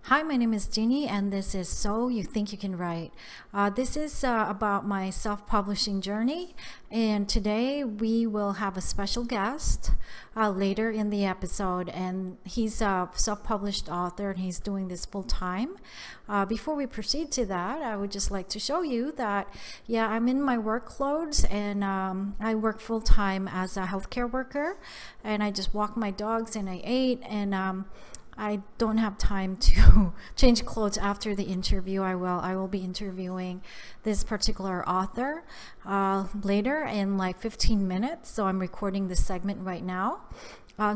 Hi, my name is Jeannie, and this is So You Think You Can Write. This is about my self publishing journey, and today we will have a special guest later in the episode. And he's a self published author and he's doing this full time. Before we proceed to that, I would just like to show you that, yeah, I'm in my work clothes and I work full time as a healthcare worker, and I just walk my dogs and I ate and I don't have time to change clothes after the interview. I will be interviewing this particular author later in like 15 minutes. So I'm recording this segment right now.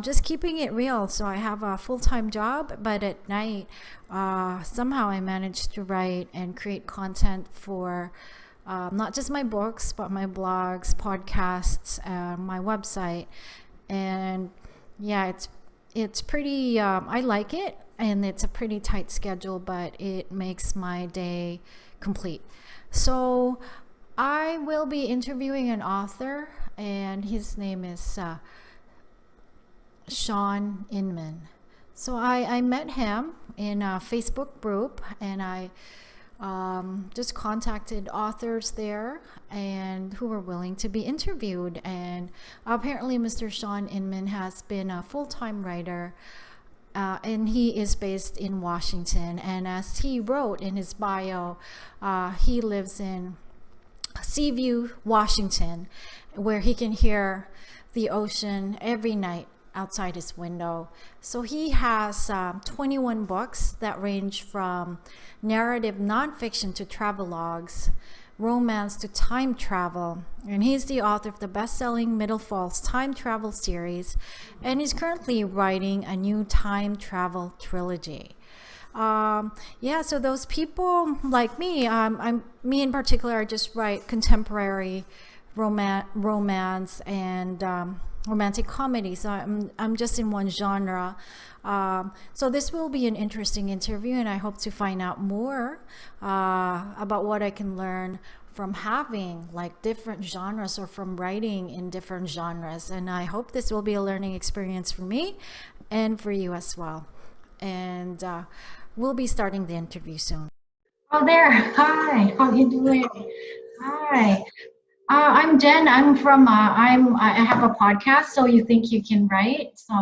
Just keeping it real. So I have a full-time job, but at night, somehow I managed to write and create content for not just my books, but my blogs, podcasts, my website. And yeah, it's pretty, I like it, and it's a pretty tight schedule, but it makes my day complete. So I will be interviewing an author, and his name is Shawn Inmon. So I met him in a Facebook group, and I just contacted authors there and who were willing to be interviewed. And apparently Mr. Shawn Inmon has been a full-time writer, and he is based in Washington. And as he wrote in his bio, he lives in Seaview, Washington, where he can hear the ocean every night outside his window. So he has 21 books that range from narrative nonfiction to travelogues, romance to time travel. And he's the author of the best-selling Middle Falls time travel series, and he's currently writing a new time travel trilogy. Yeah, so those people like me, me in particular, I just write contemporary romance and romantic comedy. So I'm just in one genre. So this will be an interesting interview, and I hope to find out more about what I can learn from having like different genres, or from writing in different genres. And I hope this will be a learning experience for me and for you as well. And we'll be starting the interview soon. Oh, there. Hi. How you doing? Hi. I'm Jen. I have a podcast, So You Think You Can Write. So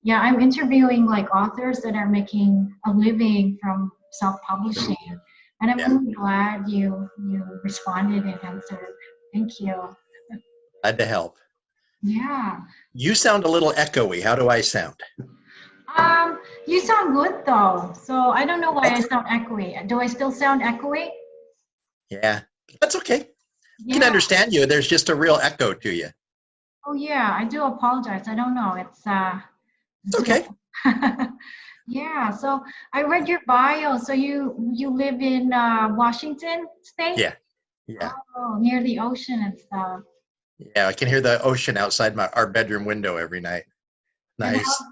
yeah, I'm interviewing like authors that are making a living from self-publishing, and I'm Yeah, really glad you responded and answered. Thank you. glad to help. Yeah. You sound a little echoey. How do I sound? You sound good though. So I don't know why I Okay. sound echoey. Do I still sound echoey? Yeah, that's okay. I can Yeah. understand you. There's just a real echo to you. Oh yeah. I do apologize. I don't know. It's It's okay. Yeah, so I read your bio. So you live in Washington State? Yeah, yeah, Oh, near the ocean and stuff. yeah. I can hear the ocean outside our bedroom window every night. And Nice.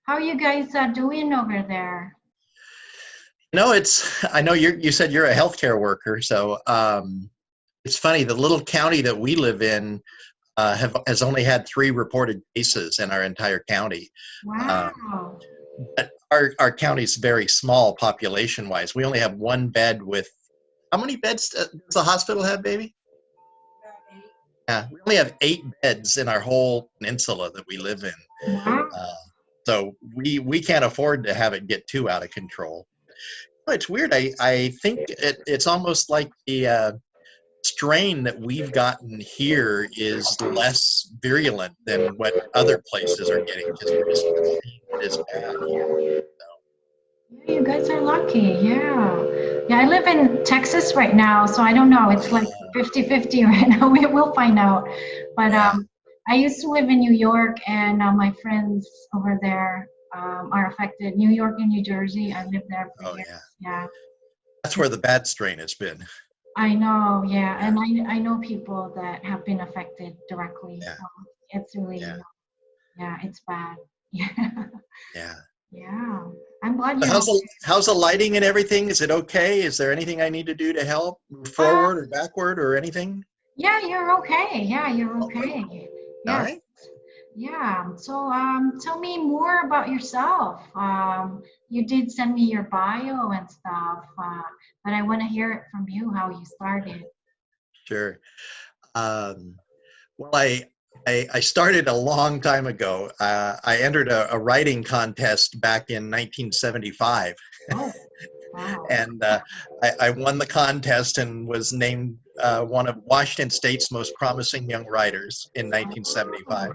how are you guys doing over there? No, I know you said you're a healthcare worker, so it's funny. The little county that we live in has only had 3 reported cases in our entire county. Um, Wow. but our county's very small population wise. We only have 1 bed with, how many beds does the hospital have, baby? Yeah, we only have 8 beds in our whole peninsula that we live in. Wow. Uh, so we can't afford to have it get too out of control. But it's weird. I think it's almost like the strain that we've gotten here is less virulent than what other places are getting, because we're just not seeing it as bad here. Yeah, you guys are lucky. Yeah. Yeah, I live in Texas right now, so I don't know. It's like Uh, 50-50 right now. We'll find out. But yeah. I used to live in New York, and my friends over there are affected. New York and New Jersey. I lived there for Oh years. yeah. Yeah. That's where the bad strain has been. I know. Yeah. Yeah. And I know people that have been affected directly. Yeah. So it's really, Yeah. yeah, it's bad. Yeah. Yeah. Yeah. I'm glad So you're how's the lighting and everything? Is it okay? Is there anything I need to do to help move okay. forward or backward or anything? Yeah, you're okay. Yeah, you're Okay. okay. All Yes. right. Yeah. So tell me more about yourself. You did send me your bio and stuff, but I want to hear it from you how you started. Sure. Um, well, I started a long time ago. I entered a writing contest back in 1975, Oh, wow. and I won the contest and was named one of Washington State's most promising young writers in 1975.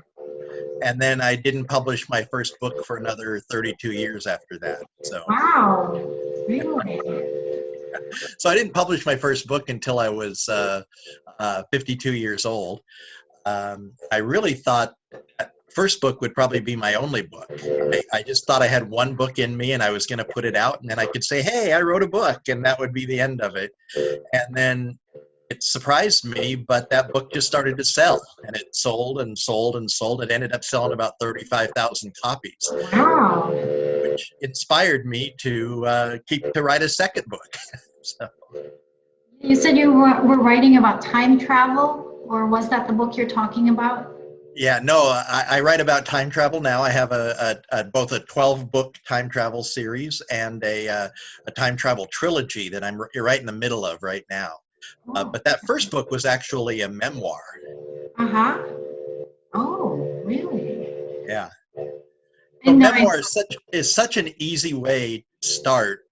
And then I didn't publish my first book for another 32 years after that. Wow. Really? So I didn't publish my first book until I was 52 years old. I really thought that first book would probably be my only book. I just thought I had one book in me and I was going to put it out and then I could say, hey, I wrote a book, and that would be the end of it. And then it surprised me, but that book just started to sell, and it sold and sold and sold. It ended up selling about 35,000 copies, Wow. which inspired me to write a second book. So, You said you were writing about time travel, or was that the book you're talking about? yeah, no, I write about time travel now. I have both a 12-book time travel series and a time travel trilogy that I'm right in the middle of right now. Oh, But that first book was actually a memoir. uh-huh. Oh, really? Yeah. So And memoir is such an easy way to start,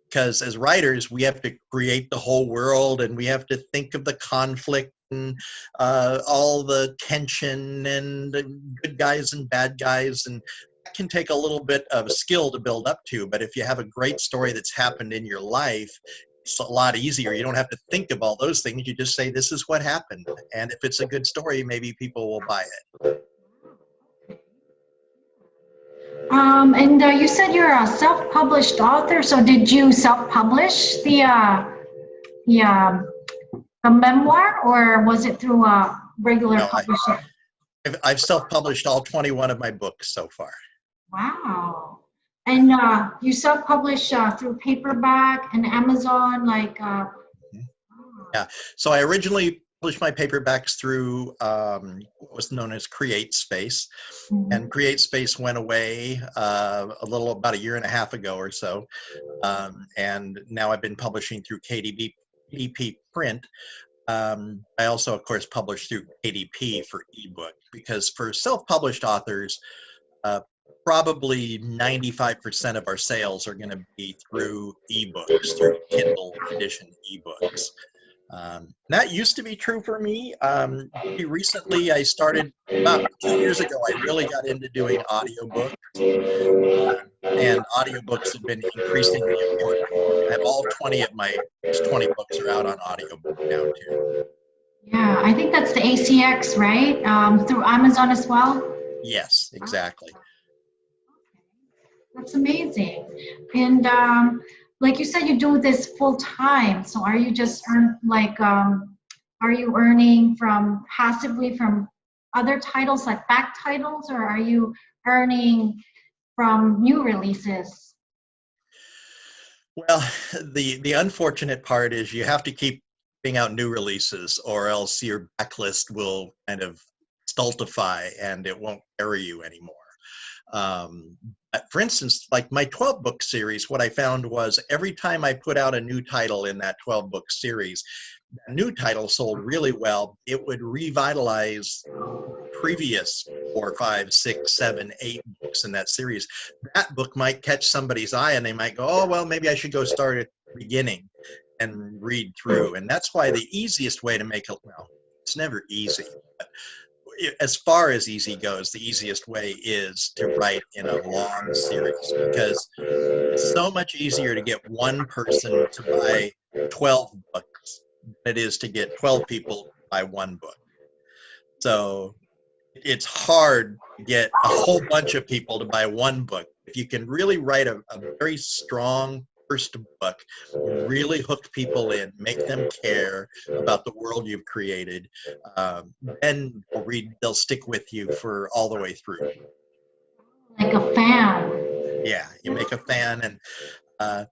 because as writers we have to create the whole world and we have to think of the conflict and all the tension and the good guys and bad guys, and that can take a little bit of skill to build up to. But if you have a great story that's happened in your life, it's a lot easier. You don't have to think of all those things. You just say, this is what happened, and if it's a good story, maybe people will buy it. and you said you're a self-published author, so did you self-publish the a memoir, or was it through a regular No, publisher? I've self-published all 21 of my books so far. Wow. And you self-publish through paperback and Amazon, like, Yeah. So I originally published my paperbacks through what was known as Create Space, and Create Space went away a little about a year and a half ago or so, and now I've been publishing through KDP Print. I also, of course, publish through KDP for ebook, because for self-published authors, uh, probably 95% of our sales are going to be through ebooks, through Kindle edition ebooks. That used to be true for me. Recently, I started about 2 years ago. I really got into doing audiobooks, and audiobooks have been increasingly important. I have all 20 of my 20 books are out on audiobook now too. yeah, I think that's the ACX, right? Through Amazon as well. Yes, exactly. That's amazing. And like you said, you do this full time. So are you just are you earning from passively from other titles like back titles, or are you earning from new releases? Well, the unfortunate part is you have to keep putting out new releases, or else your backlist will kind of stultify and it won't carry you anymore. Um, for instance, like my 12-book series, what I found was every time I put out a new title in that 12-book series, that new title sold really well. It would revitalize previous 4, 5, 6, 7, 8 books in that series. That book might catch somebody's eye and they might go, oh, well, maybe I should go start at the beginning and read through. And that's why the easiest way to make it, well, it's never easy, but as far as easy goes, the easiest way is to write in a long series, because it's so much easier to get one person to buy 12 books than it is to get 12 people to buy one book. So it's hard to get a whole bunch of people to buy one book. If you can really write a very strong first book, really hook people in, make them care about the world you've created, then they'll stick with you for all the way through. Like a fan. Yeah, you make a fan, uh,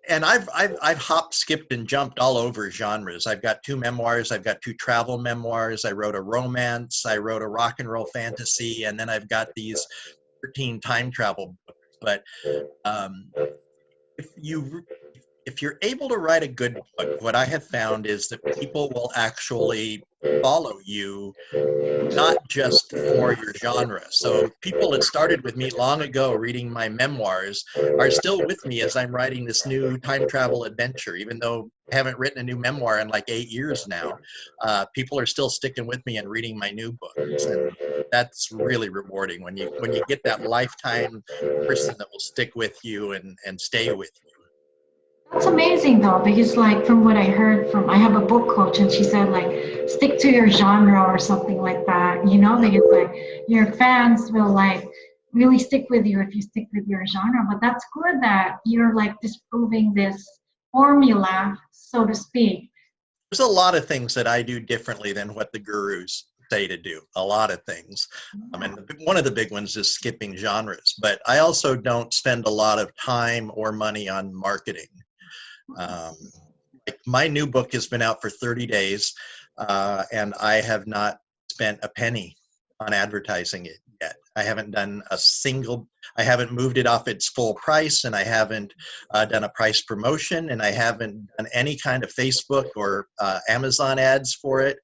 and I've hopped, skipped, and jumped all over genres. I've got 2 memoirs. I've got 2 travel memoirs. I wrote a romance. I wrote a rock and roll fantasy, and then I've got these 13 time travel books. But um, if you if you're able to write a good book, what I have found is that people will actually follow you, not just for your genre. So people that started with me long ago reading my memoirs are still with me as I'm writing this new time travel adventure, even though I haven't written a new memoir in like 8 years now. People are still sticking with me and reading my new books, and that's really rewarding when you get that lifetime person that will stick with you and stay with you. That's amazing though, because like from what I heard from, I have a book coach and she said like stick to your genre or something like that, you know, because like your fans will like really stick with you if you stick with your genre. But that's good that you're like disproving this formula, so to speak. There's a lot of things that I do differently than what the gurus say to do. A lot of things. And one of the big ones is skipping genres. But I also don't spend a lot of time or money on marketing. Um, like my new book has been out for 30 days, and I have not spent a penny on advertising it yet. I haven't done a single, I haven't moved it off its full price, and I haven't done a price promotion, and I haven't done any kind of Facebook or Amazon ads for it.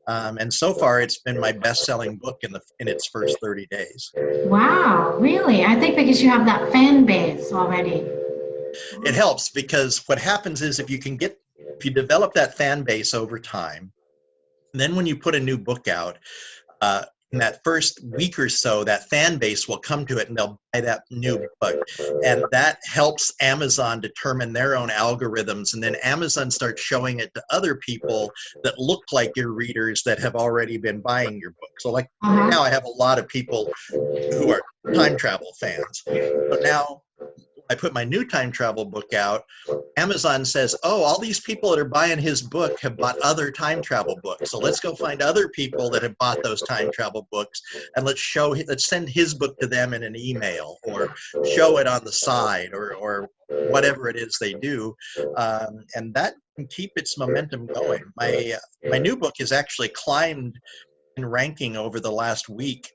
And so far, it's been my best-selling book in its first 30 days. Wow, really? I think because you have that fan base already. It helps because what happens is if you develop that fan base over time, and then when you put a new book out, in that first week or so, that fan base will come to it and they'll buy that new book. And that helps Amazon determine their own algorithms. And then Amazon starts showing it to other people that look like your readers that have already been buying your book. So like now I have a lot of people who are time travel fans. So now I put my new time travel book out, Amazon says, oh, all these people that are buying his book have bought other time travel books. So let's go find other people that have bought those time travel books and let's send his book to them in an email or show it on the side or whatever it is they do. And that can keep its momentum going. My new book has actually climbed in ranking over the last week,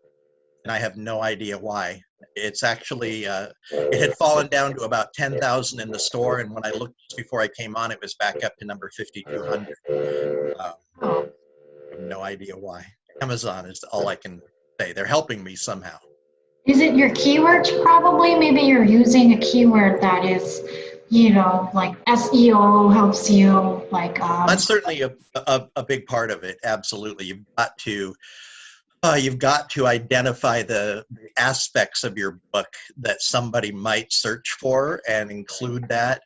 and I have no idea why. It's actually, it had fallen down to about 10,000 in the store, and when I looked just before I came on, it was back up to number 5,200. I have no idea why. Amazon is all I can say. They're helping me somehow. Is it your keywords probably? Maybe you're using a keyword that is, you know, like SEO helps you, like. That's certainly a big part of it. Absolutely. You've got to identify the aspects of your book that somebody might search for and include that.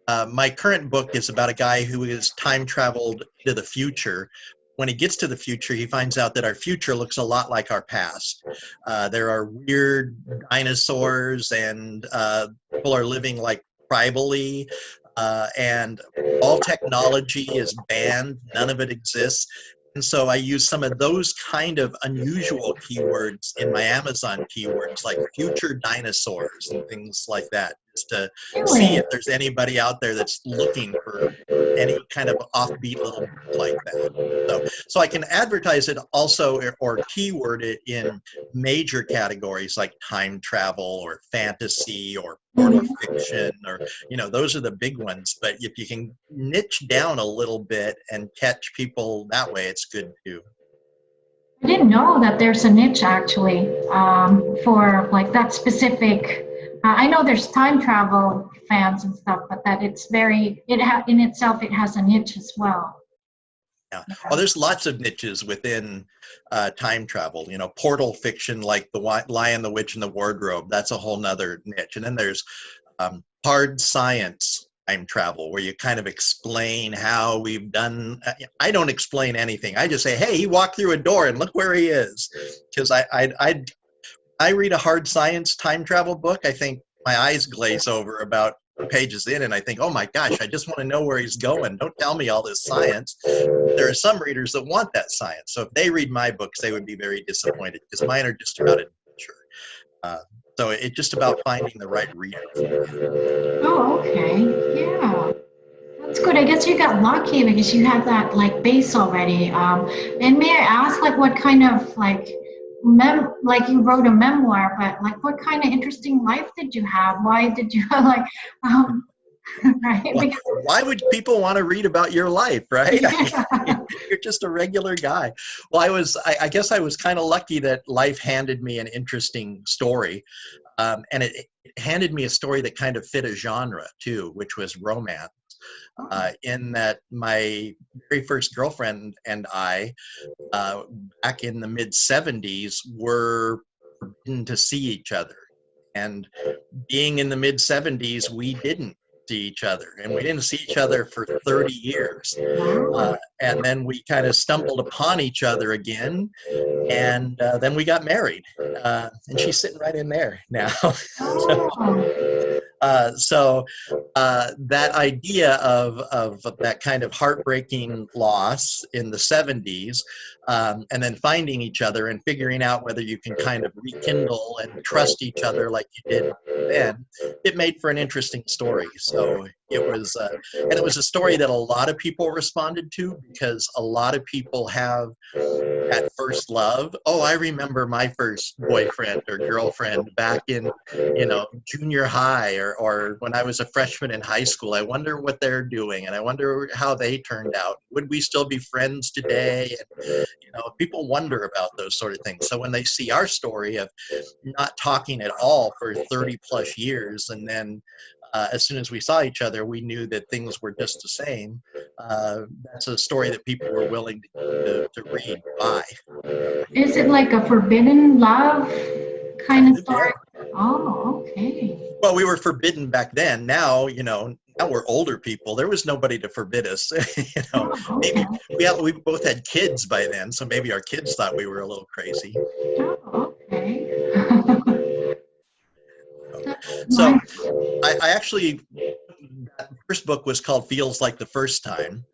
My current book is about a guy who has time traveled to the future. When he gets to the future, he finds out that our future looks a lot like our past. There are weird dinosaurs, and people are living like tribally, and all technology is banned. None of it exists. And so I use some of those kind of unusual keywords in my Amazon keywords, like future dinosaurs and things like that, just to see if there's anybody out there that's looking for any kind of offbeat little book like that. So I can advertise it also or keyword it in major categories like time travel or fantasy or portal fiction, or those are the big ones. But if you can niche down a little bit and catch people that way, it's good too. I didn't know that there's a niche actually for like that specific. I know there's time travel fans and stuff, but that it's in itself it has a niche as well. Yeah. Well, there's lots of niches within time travel. Portal fiction like The Lion, the Witch, and the Wardrobe. That's a whole nother niche. And then there's hard science time travel, where you kind of explain how we've done. I don't explain anything. I just say, hey, he walked through a door and look where he is. Because I read a hard science time travel book, I think my eyes glaze over about pages in, and I think, oh my gosh, I just want to know where he's going. Don't tell me all this science. There are some readers that want that science. So if they read my books, they would be very disappointed because mine are just about adventure. So it's just about finding the right reader. Oh, okay. Yeah. That's good. I guess you got lucky because you had that like base already. And may I ask, like, what kind of like you wrote a memoir, but like, what kind of interesting life did you have? Why did you like, um, right? Because Why would people want to read about your life, right? yeah. You're just a regular guy. Well, I guess I was kind of lucky that life handed me an interesting story. And it handed me a story that kind of fit a genre too, which was romance. In that my very first girlfriend and I, back in the mid 70s, were forbidden to see each other. And being in the mid 70s, we didn't see each other, and we didn't see each other for 30 years. Wow. And then we kind of stumbled upon each other again, and then we got married. And she's sitting right in there now. so Oh. that idea of that kind of heartbreaking loss in the 70s, and then finding each other and figuring out whether you can kind of rekindle and trust each other like you did then, it made for an interesting story. So and it was a story that a lot of people responded to, because a lot of people have that first love. Oh, I remember my first boyfriend or girlfriend back in, junior high, or when I was a freshman in high school. I wonder what they're doing, and I wonder how they turned out. Would we still be friends today? And, people wonder about those sort of things. So when they see our story of not talking at all for 30 plus years, and then as soon as we saw each other, we knew that things were just the same. That's a story that people were willing to read by. Is it like a forbidden love kind of Kind of, yeah. story? Oh, okay. Well, we were forbidden back then. Now, now we're older people. There was nobody to forbid us. Oh, okay. Maybe we both had kids by then, so maybe our kids thought we were a little crazy. Oh, okay. That's So nice. I actually, that first book was called Feels Like the First Time,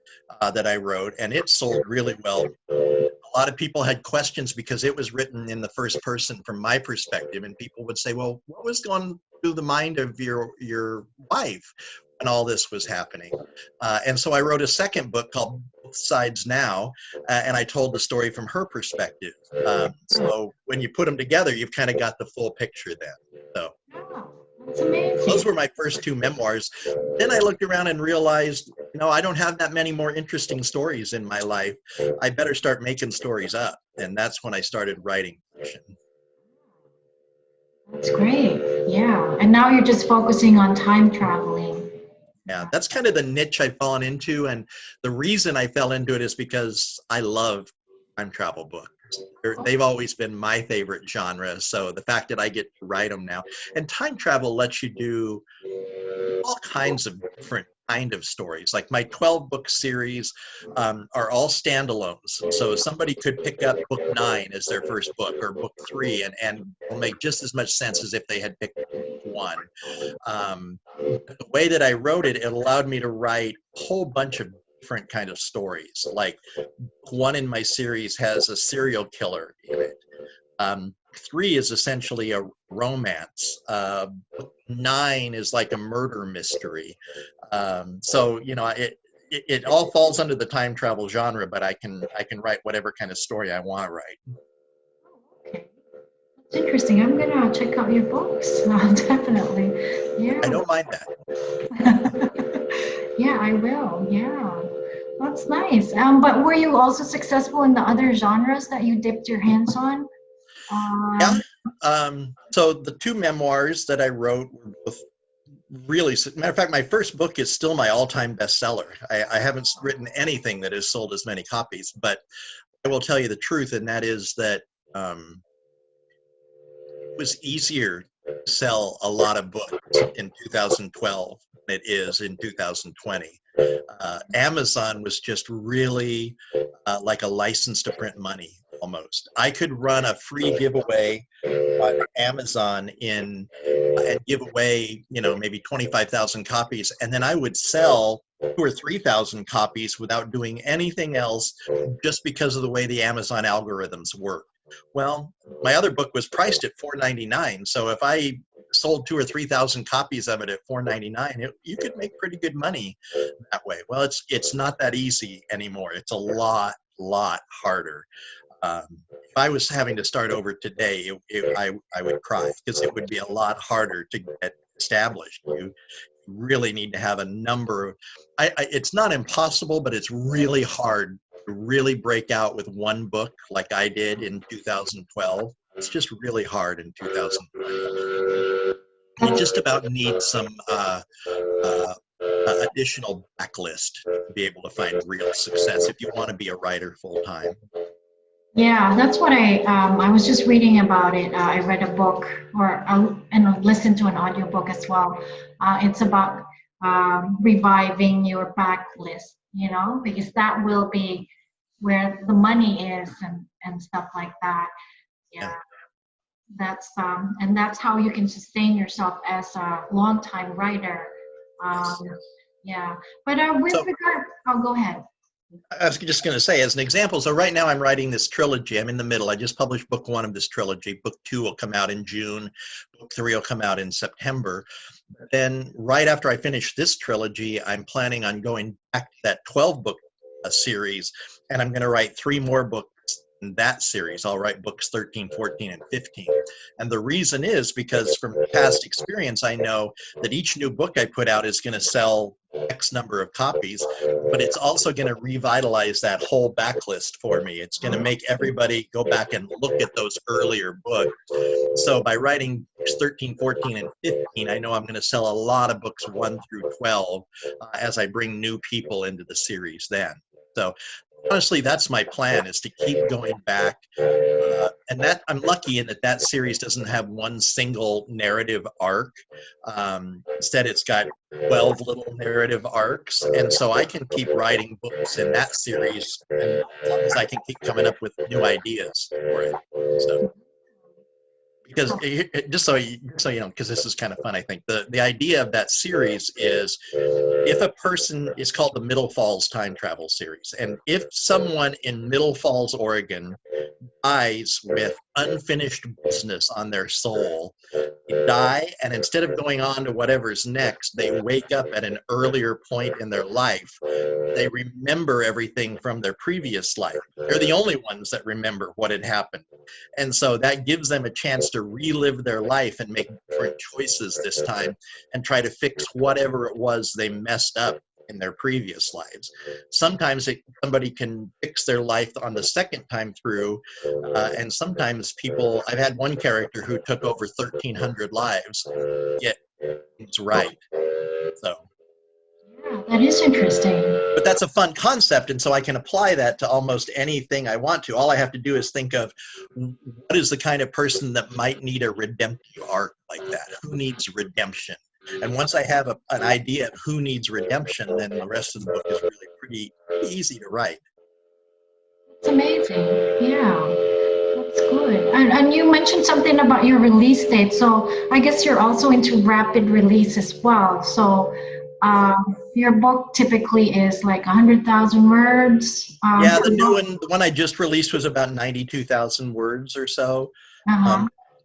that I wrote, and it sold really well. A lot of people had questions because it was written in the first person from my perspective, and people would say, well, what was going through the mind of your wife when all this was happening? And so I wrote a second book called Both Sides Now, and I told the story from her perspective. So when you put them together, you've kind of got the full picture then. So Oh, that's amazing. those were my first two memoirs. Then I looked around and realized, I don't have that many more interesting stories in my life. I better start making stories up. And that's when I started writing fiction. That's great. Yeah. And now you're just focusing on time traveling. Yeah, that's kind of the niche I've fallen into. And the reason I fell into it is because I love time travel books. They've always been my favorite genre. So the fact that I get to write them now, and time travel lets you do all kinds of different kind of stories. Like my 12 book series are all standalones. So somebody could pick up book 9 as their first book, or book 3, and it'll make just as much sense as if they had picked book 1. The way that I wrote it, it allowed me to write a whole bunch of different kind of stories. Like book 1 in my series has a serial killer in it. 3 is essentially a romance. 9 is like a murder mystery. So it all falls under the time travel genre, but I can write whatever kind of story I want to write. Okay. That's interesting. I'm gonna check out your books. Definitely. Yeah. I don't mind that. Yeah, I will. Yeah. That's nice. But were you also successful in the other genres that you dipped your hands on? Yeah. So the two memoirs that I wrote were both really, matter of fact, my first book is still my all-time bestseller. I haven't written anything that has sold as many copies, but I will tell you the truth, and that is that it was easier to sell a lot of books in 2012 than it is in 2020. Amazon was just really like a license to print money almost. I could run a free giveaway on Amazon and give away, maybe 25,000 copies, and then I would sell 2,000 or 3,000 copies without doing anything else, just because of the way the Amazon algorithms work. Well, my other book was priced at $4.99. So if I sold 2,000 or 3,000 copies of it at $4.99, you could make pretty good money that way. Well, it's not that easy anymore. It's a lot harder. If I was having to start over today, I would cry, because it would be a lot harder to get established. You really need to have a number of, it's not impossible, but it's really hard to really break out with one book like I did in 2012. It's just really hard in 2020. You just about need some uh, additional backlist to be able to find real success if you want to be a writer full time. Yeah, that's what I was just reading about it. I read a book and listened to an audiobook as well. It's about reviving your backlist, because that will be where the money is and stuff like that. Yeah, and that's how you can sustain yourself as a long-time writer. Yeah, but with regard, go ahead. I was just going to say, as an example, so right now I'm writing this trilogy. I'm in the middle. I just published book 1 of this trilogy. Book 2 will come out in June. Book 3 will come out in September. Then right after I finish this trilogy, I'm planning on going back to that 12-book series, and I'm going to write 3 more books in that series. I'll write books 13, 14, and 15. And the reason is because from past experience, I know that each new book I put out is going to sell X number of copies, but it's also going to revitalize that whole backlist for me. It's going to make everybody go back and look at those earlier books. So by writing books 13, 14, and 15, I know I'm going to sell a lot of books 1 through 12 as I bring new people into the series then. So honestly, that's my plan, is to keep going back. And that I'm lucky in that series doesn't have one single narrative arc. Instead, it's got 12 little narrative arcs. And so I can keep writing books in that series, and as long as I can keep coming up with new ideas for it. So, because just so you know, because this is kind of fun, I think the idea of that series is, if a person is called the Middle Falls Time Travel Series, and if someone in Middle Falls, Oregon dies with unfinished business on their soul, they die, and instead of going on to whatever's next, they wake up at an earlier point in their life. They remember everything from their previous life. They're the only ones that remember what had happened. And so that gives them a chance to relive their life and make different choices this time and try to fix whatever it was they messed up in their previous lives. Sometimes somebody can fix their life on the second time through, and sometimes I've had one character who took over 1,300 lives, yet it's right. So. Yeah, that is interesting. But that's a fun concept, and so I can apply that to almost anything I want to. All I have to do is think of what is the kind of person that might need a redemptive arc like that. Who needs redemption? And once I have an idea of who needs redemption, then the rest of the book is really pretty easy to write. It's amazing. Yeah, that's good. And you mentioned something about your release date. So I guess you're also into rapid release as well. So your book typically is like 100,000 words. Yeah, the new one, the one I just released, was about 92,000 words or so.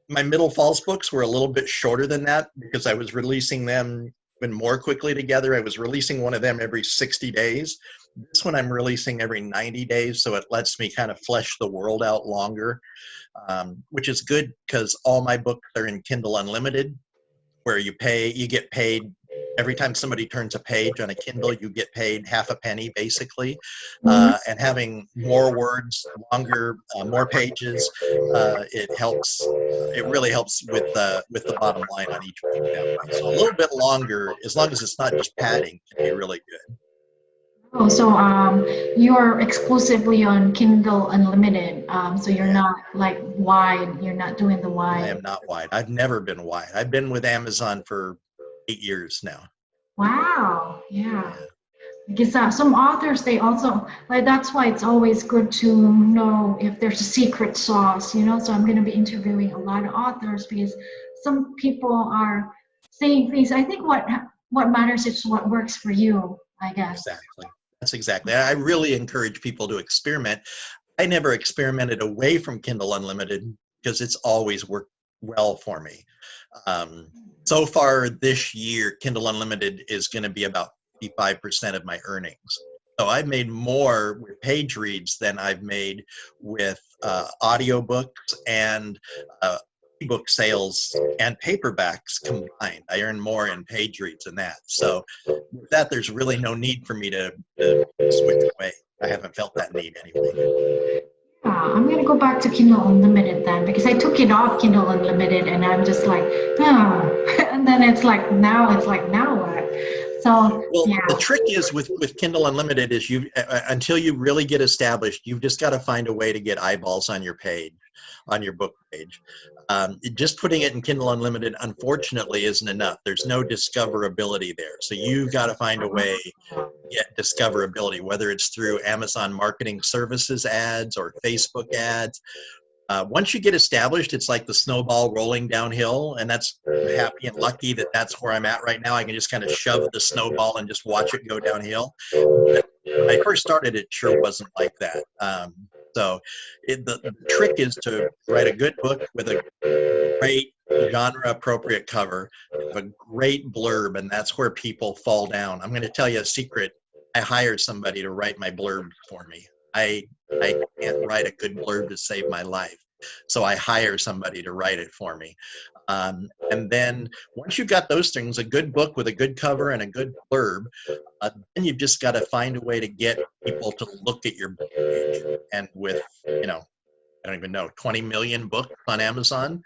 My Middle Falls books were a little bit shorter than that because I was releasing them even more quickly together. I was releasing one of them every 60 days. This one I'm releasing every 90 days, so it lets me kind of flesh the world out longer, which is good because all my books are in Kindle Unlimited, where you get paid every time somebody turns a page on a Kindle. You get paid half a penny, basically. And having more words, longer, more pages, it really helps with the bottom line on each book that way. So a little bit longer, as long as it's not just padding, can be really good. Oh, so you're exclusively on Kindle Unlimited. So you're not like wide. You're not doing the wide. I am not wide. I've never been wide. I've been with Amazon for 8 years now. Wow. Yeah. Because some authors, they also, like, that's why it's always good to know if there's a secret sauce, So I'm going to be interviewing a lot of authors because some people are saying things. I think what matters is what works for you, I guess. Exactly. That's exactly. I really encourage people to experiment. I never experimented away from Kindle Unlimited because it's always worked well for me. So far this year, Kindle Unlimited is going to be about 55% of my earnings. So I've made more with page reads than I've made with audiobooks and ebook sales and paperbacks combined. I earn more in page reads than that. So with that, there's really no need for me to switch away. I haven't felt that need anyway. Yeah, I'm gonna go back to Kindle Unlimited then because I took it off Kindle Unlimited and I'm just like, and then now what? So Well, yeah. the trick is with Kindle Unlimited is you until you really get established, you've just got to find a way to get eyeballs on your page, on your book page. Just putting it in Kindle Unlimited, unfortunately, isn't enough. There's no discoverability there. So you've got to find a way to get discoverability, whether it's through Amazon Marketing Services ads or Facebook ads. Once you get established, it's like the snowball rolling downhill, and I'm happy and lucky that that's where I'm at right now. I can just kind of shove the snowball and just watch it go downhill. But when I first started, it sure wasn't like that. So the trick is to write a good book with a great genre-appropriate cover, have a great blurb, and that's where people fall down. I'm going to tell you a secret. I hired somebody to write my blurb for me. I can't write a good blurb to save my life. So I hire somebody to write it for me. And then once you've got those things, a good book with a good cover and a good blurb, then you've just got to find a way to get people to look at your book page. And with, I don't even know, 20 million books on Amazon,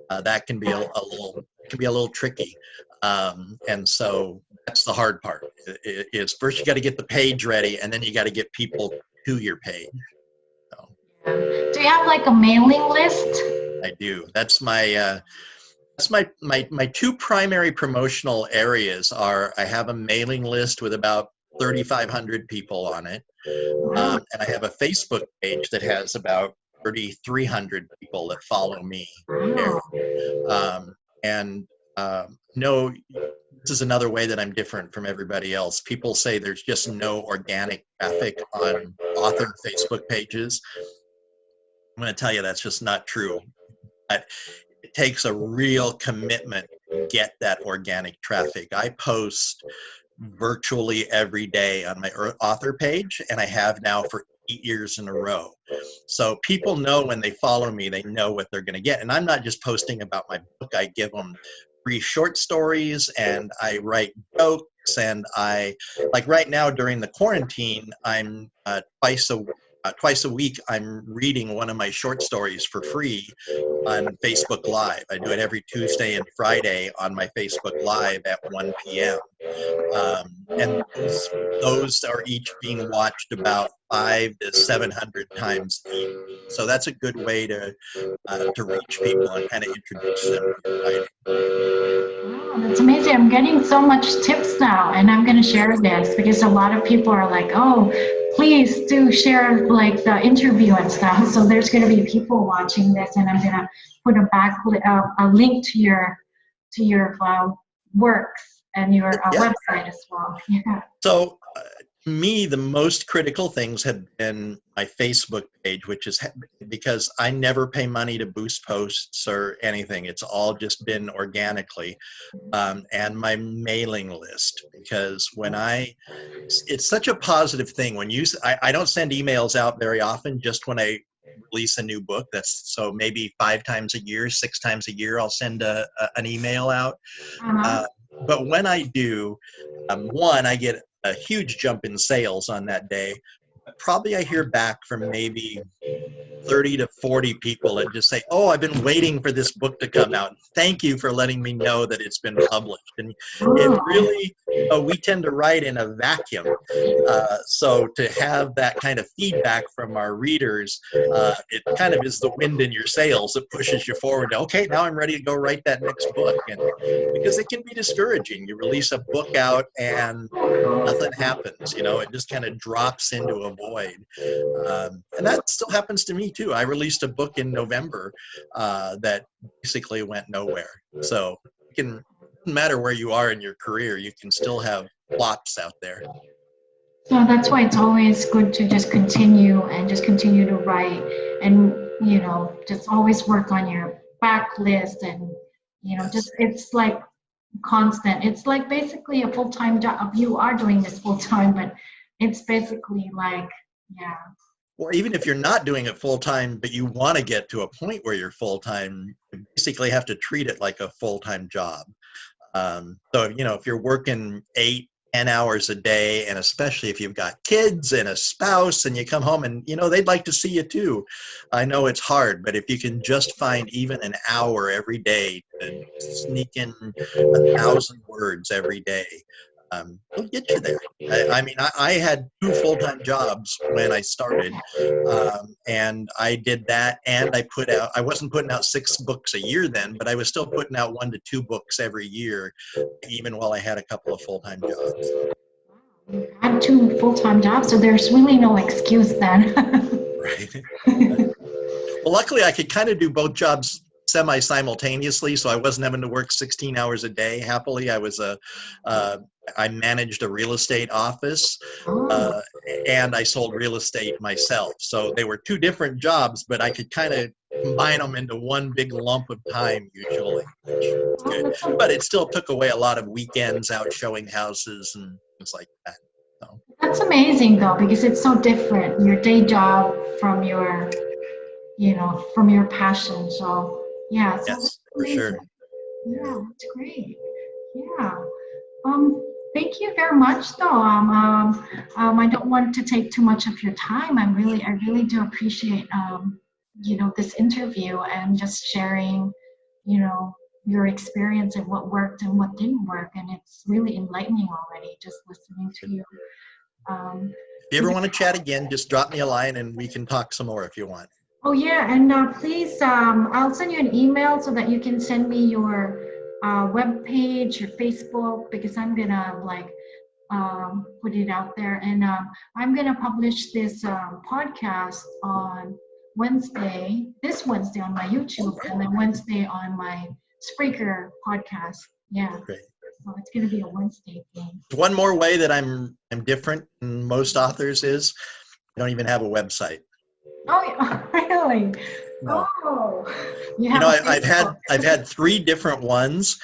that can be a little tricky. And so that's the hard part is first you got to get the page ready and then you got to get people to your page. So, Do you have like a mailing list? I do. That's my two primary promotional areas are I have a mailing list with about 3,500 people on it. And I have a Facebook page that has about 3,300 people that follow me there. No, this is another way that I'm different from everybody else. People say there's just no organic traffic on author Facebook pages. I'm going to tell you that's just not true. But it takes a real commitment to get that organic traffic. I post virtually every day on my author page, and I have now for 8 years in a row. So people know when they follow me, they know what they're going to get. And I'm not just posting about my book. I give them free short stories and I write jokes. And like right now during the quarantine, I'm twice a week, I'm reading one of my short stories for free on Facebook Live. I do it every Tuesday and Friday on my Facebook Live at 1 p.m. And those are each being watched about 500 to 700 times each. So that's a good way to reach people and kind of introduce them to your writing. Wow, that's amazing. I'm getting so much tips now, and I'm going to share this because a lot of people are like, oh, please do share like the interview and stuff. So there's going to be people watching this, and I'm going to put a link to your works and your website as well. Yeah. So to me, the most critical things have been my Facebook page, which is because I never pay money to boost posts or anything. It's all just been organically. And my mailing list, because it's such a positive thing when I don't send emails out very often, just when I release a new book. So maybe 5 times a year, 6 times a year, I'll send an email out. But when I do, one, I get a huge jump in sales on that day. Probably I hear back from maybe 30 to 40 people that just say, oh, I've been waiting for this book to come out. Thank you for letting me know that it's been published. And it really, we tend to write in a vacuum. So to have that kind of feedback from our readers, it kind of is the wind in your sails that pushes you forward. Okay, now I'm ready to go write that next book. And because it can be discouraging. You release a book out and nothing happens, it just kind of drops into a void. And that still happens to me too. I released a book in November that basically went nowhere. So it doesn't matter where you are in your career, you can still have flops out there. So that's why it's always good to just continue and just continue to write and, just always work on your backlist and, Yes. just it's like constant. It's like basically a full-time job. You are doing this full-time, but it's basically like, yeah. Or even if you're not doing it full time, but you want to get to a point where you're full time, you basically have to treat it like a full time job. So, if you're working 8, 10 hours a day, and especially if you've got kids and a spouse and you come home and, they'd like to see you too. I know it's hard, but if you can just find even an hour every day to sneak in 1,000 words every day, it'll get you there. I had 2 full-time jobs when I started, and I did that, and I wasn't putting out 6 books a year then, but I was still putting out 1 to 2 books every year, even while I had a couple of full-time jobs. You had 2 full-time jobs, so there's really no excuse then. Right. Well, luckily I could kind of do both jobs semi-simultaneously, so I wasn't having to work 16 hours a day. Happily, I managed a real estate office, Oh, uh, and I sold real estate myself. So they were 2 different jobs, but I could kind of combine them into one big lump of time usually, which was oh, good. But it still took away a lot of weekends out showing houses and things like that. So, that's amazing though, because it's so different, your day job from your passion. So yeah, so that's yes, for amazing. sure. Yeah. Yeah, that's great. Yeah. Um, Thank you very much, though. I don't want to take too much of your time. I really do appreciate, this interview and just sharing, you know, your experience and what worked and what didn't work. And it's really enlightening already just listening to you. Um, If you ever want to chat again, just drop me a line and we can talk some more if you want. Oh yeah, and please, I'll send you an email so that you can send me your web page, your Facebook, because I'm gonna put it out there, and I'm gonna publish this podcast on this Wednesday on my YouTube, and then Wednesday on my Spreaker podcast. Yeah, Great. so it's gonna be a Wednesday thing. One more way that I'm different than most authors is I don't even have a website. Oh yeah, really? No. Oh, you have a Facebook. I've had 3 different ones,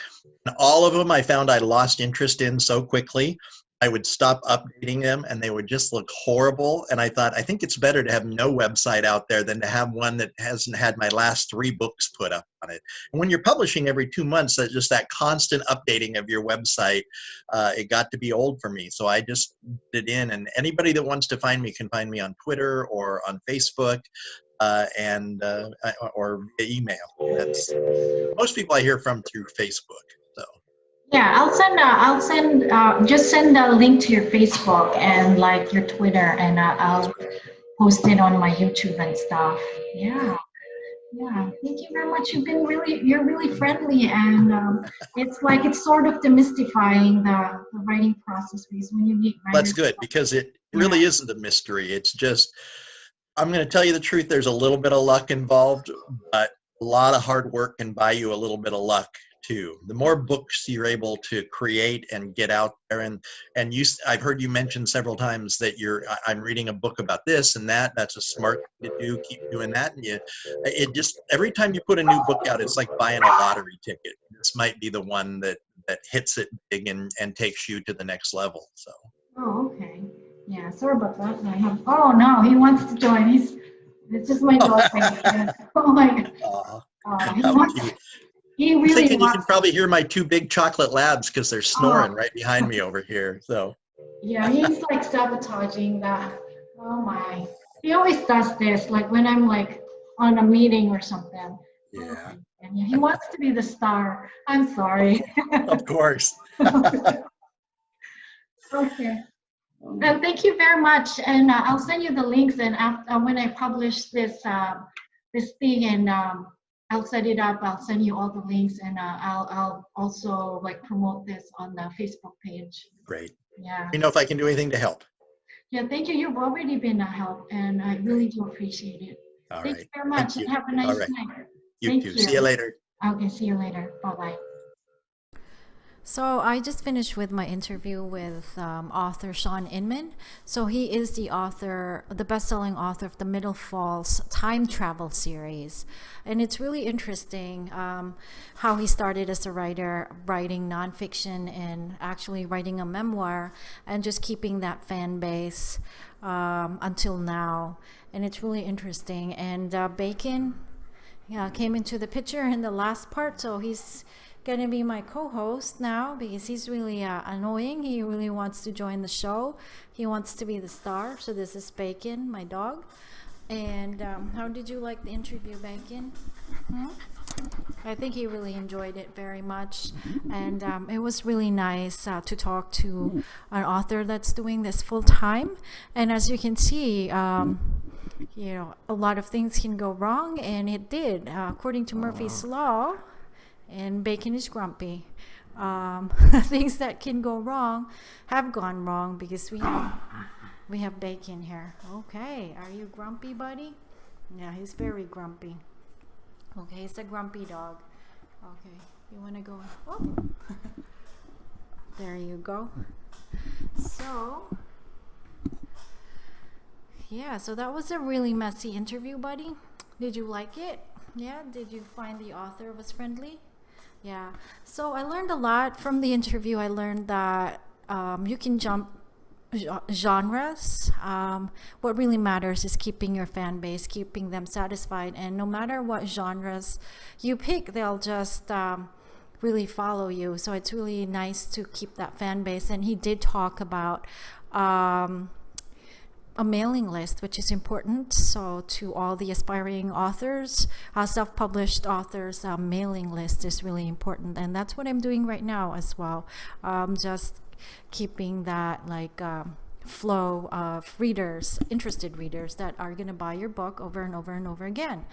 and all of them I found I lost interest in so quickly. I would stop updating them and they would just look horrible. And I thought, I think it's better to have no website out there than to have one that hasn't had my last 3 books put up on it. And when you're publishing every 2 months, that just that constant updating of your website, it got to be old for me. So I just put it in, and anybody that wants to find me can find me on Twitter or on Facebook, or via email. That's most people I hear from through Facebook. So. Yeah, just send a link to your Facebook and like your Twitter, and I'll post it on my YouTube and stuff. Yeah, yeah. Thank you very much. You're really friendly, and it's sort of demystifying the writing process, because when you meet That's writers, good, because it yeah. really isn't a mystery. It's just, I'm going to tell you the truth, there's a little bit of luck involved, but a lot of hard work can buy you a little bit of luck too. The more books you're able to create and get out there, and I've heard you mention several times that I'm reading a book about this and that. That's a smart thing to do. Keep doing that, and it just, every time you put a new book out, it's like buying a lottery ticket. This might be the one that hits it big and takes you to the next level. So. Oh, okay. Yeah, sorry about that. Oh no, he wants to join. It's just my dog right here. Oh my God. He How wants. cute. He I'm really thinking you can wants. probably hear my 2 big chocolate labs because they're Oh, snoring right behind me over here. So. yeah, he's like sabotaging that. Oh my. He always does this, like when I'm like on a meeting or something. Yeah. And yeah, he wants to be the star. I'm sorry. Of course. Okay. And thank you very much. And I'll send you the links. And after, when I publish this thing, and I'll set it up, I'll send you all the links, and I'll also like promote this on the Facebook page. Great. Yeah. Let me know if I can do anything to help. Yeah, thank you. You've already been a help, and I really do appreciate it. All Thank right. you very much, Thank and you. have a nice All right. night. You Thank too. you. See you later. Okay, see you later. Bye-bye. So I just finished with my interview with author Shawn Inmon. So he is the author, the best-selling author of the Middle Falls time travel series, and it's really interesting how he started as a writer, writing nonfiction and actually writing a memoir, and just keeping that fan base until now. And it's really interesting. And Bacon, yeah, came into the picture in the last part, so he's gonna be my co-host now because he's really annoying. He really wants to join the show. He wants to be the star. So this is Bacon, my dog. And how did you like the interview, Bacon? I think he really enjoyed it very much, and it was really nice to talk to an author that's doing this full time. And as you can see, a lot of things can go wrong, and it did, according to Murphy's Law. And Bacon is grumpy. Things that can go wrong have gone wrong because we have Bacon here. Okay, are you grumpy, buddy? Yeah, he's very grumpy. Okay, he's a grumpy dog. Okay, you want to go? Oh. There you go. So, yeah, so that was a really messy interview, buddy. Did you like it? Yeah, did you find the author was friendly? Yeah, so I learned a lot from the interview. I learned that you can jump genres. What really matters is keeping your fan base, keeping them satisfied, and no matter what genres you pick, they'll just really follow you. So it's really nice to keep that fan base. And he did talk about a mailing list, which is important. So to all the aspiring authors, self-published authors, mailing list is really important, and that's what I'm doing right now as well. Just keeping that flow of readers, interested readers that are going to buy your book over and over and over again.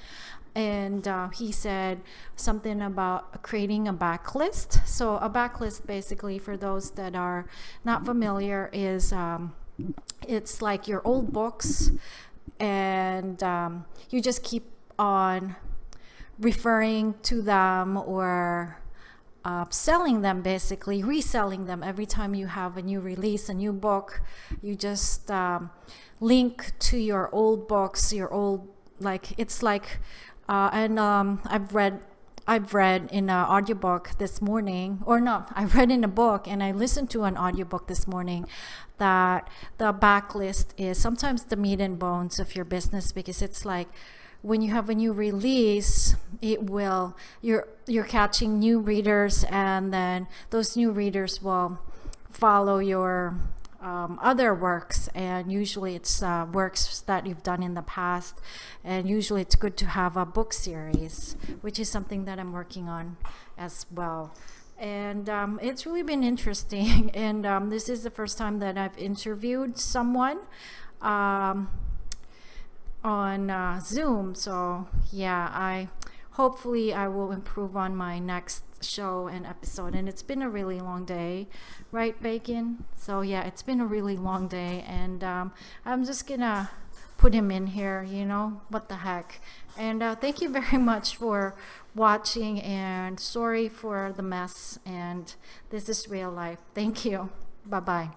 And he said something about creating a backlist. So a backlist, basically, for those that are not familiar, is it's like your old books, and you just keep on referring to them or selling them, basically reselling them every time you have a new release, a new book. You just link to your old books, your old, I've read in an audiobook this morning, or no, I read in a book and I listened to an audiobook this morning, that the backlist is sometimes the meat and bones of your business, because it's like when you have a new release, you're catching new readers, and then those new readers will follow your other works, and usually it's works that you've done in the past, and usually it's good to have a book series, which is something that I'm working on as well. And it's really been interesting, and this is the first time that I've interviewed someone on Zoom. So yeah, hopefully I will improve on my next show and episode. And it's been a really long day, right, Bacon? So yeah, it's been a really long day, and I'm just gonna put him in here, what the heck. And thank you very much for watching, and sorry for the mess, and this is real life. Thank you. Bye-bye.